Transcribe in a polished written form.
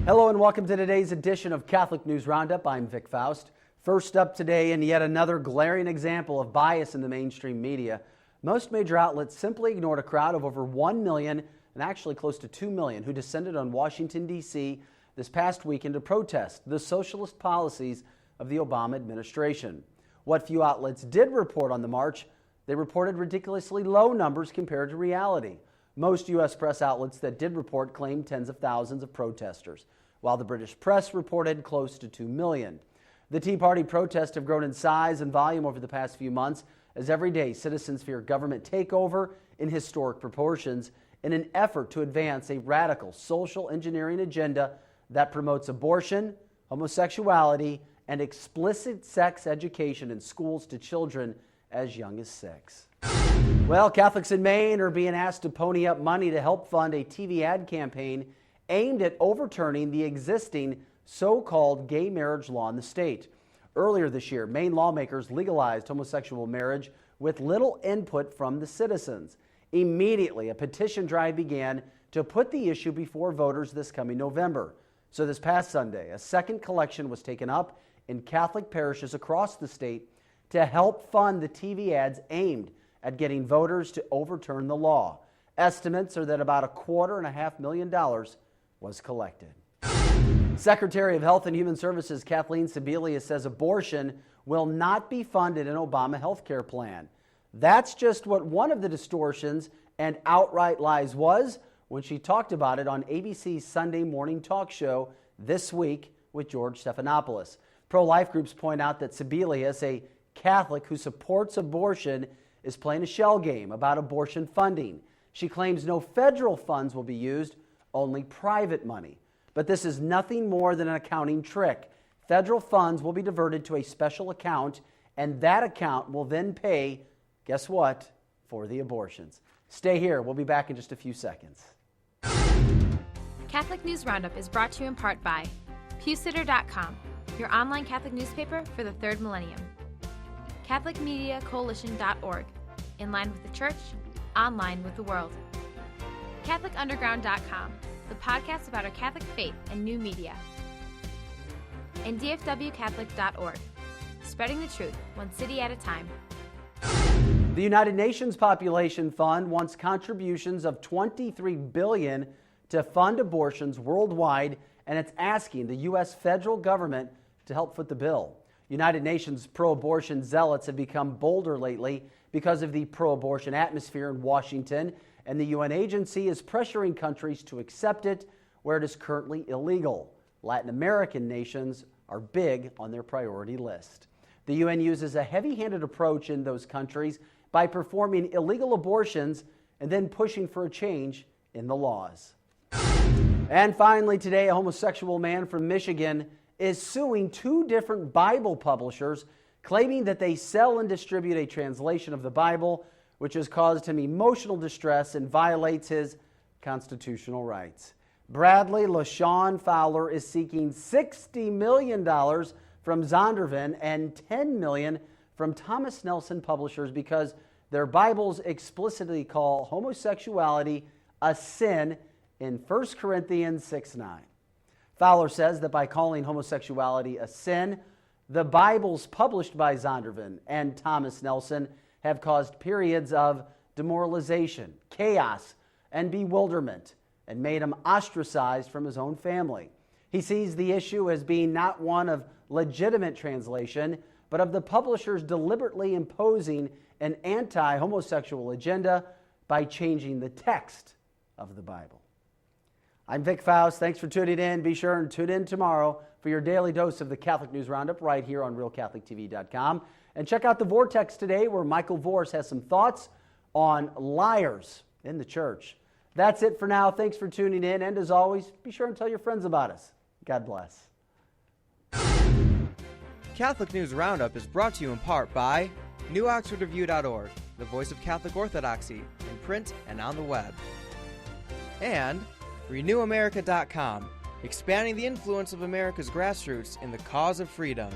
Hello and welcome to today's edition of Catholic News Roundup. I'm Vic Faust. First up today, and yet another glaring example of bias in the mainstream media, most major outlets simply ignored a crowd of over 1 million and actually close to 2 million who descended on Washington, D.C. this past weekend to protest the socialist policies of the Obama administration. What few outlets did report on the march, they reported ridiculously low numbers compared to reality. Most U.S. press outlets that did report claimed tens of thousands of protesters, while the British press reported close to 2 million. The Tea Party protests have grown in size and volume over the past few months as every day citizens fear government takeover in historic proportions in an effort to advance a radical social engineering agenda that promotes abortion, homosexuality, and explicit sex education in schools to children as young as 6. Well, Catholics in Maine are being asked to pony up money to help fund a TV ad campaign aimed at overturning the existing so-called gay marriage law in the state. Earlier this year, Maine lawmakers legalized homosexual marriage with little input from the citizens. Immediately, a petition drive began to put the issue before voters this coming November. So this past Sunday, a second collection was taken up in Catholic parishes across the state to help fund the TV ads aimed at getting voters to overturn the law. Estimates are that about $250 million was collected. Secretary of Health and Human Services Kathleen Sebelius says abortion will not be funded in Obama health care plan. That's just what one of the distortions and outright lies was when she talked about it on ABC's Sunday morning talk show This Week with George Stephanopoulos. Pro-life groups point out that Sebelius, a Catholic who supports abortion, is playing a shell game about abortion funding. She claims no federal funds will be used, only private money. But this is nothing more than an accounting trick. Federal funds will be diverted to a special account, and that account will then pay, guess what, for the abortions. Stay here. We'll be back in just a few seconds. Catholic News Roundup is brought to you in part by pewsitter.com, your online Catholic newspaper for the third millennium. CatholicMediaCoalition.org, in line with the Church, online with the world. CatholicUnderground.com, the podcast about our Catholic faith and new media. And DFWCatholic.org, spreading the truth one city at a time. The United Nations Population Fund wants contributions of $23 billion to fund abortions worldwide, and it's asking the U.S. federal government to help foot the bill. United Nations pro-abortion zealots have become bolder lately because of the pro-abortion atmosphere in Washington, and the UN agency is pressuring countries to accept it where it is currently illegal. Latin American nations are big on their priority list. The UN uses a heavy-handed approach in those countries by performing illegal abortions and then pushing for a change in the laws. And finally today, a homosexual man from Michigan is suing 2 different Bible publishers, claiming that they sell and distribute a translation of the Bible, which has caused him emotional distress and violates his constitutional rights. Bradley LaShawn Fowler is seeking $60 million from Zondervan and $10 million from Thomas Nelson Publishers because their Bibles explicitly call homosexuality a sin in 1 Corinthians 6:9. Fowler says that by calling homosexuality a sin, the Bibles published by Zondervan and Thomas Nelson have caused periods of demoralization, chaos, and bewilderment, and made him ostracized from his own family. He sees the issue as being not one of legitimate translation, but of the publishers deliberately imposing an anti-homosexual agenda by changing the text of the Bible. I'm Vic Faust. Thanks for tuning in. Be sure and tune in tomorrow for your daily dose of the Catholic News Roundup right here on RealCatholicTV.com. And check out the Vortex today where Michael Vorse has some thoughts on liars in the church. That's it for now. Thanks for tuning in. And as always, be sure and tell your friends about us. God bless. Catholic News Roundup is brought to you in part by NewOxfordReview.org, the voice of Catholic Orthodoxy, in print and on the web. And RenewAmerica.com, expanding the influence of America's grassroots in the cause of freedom.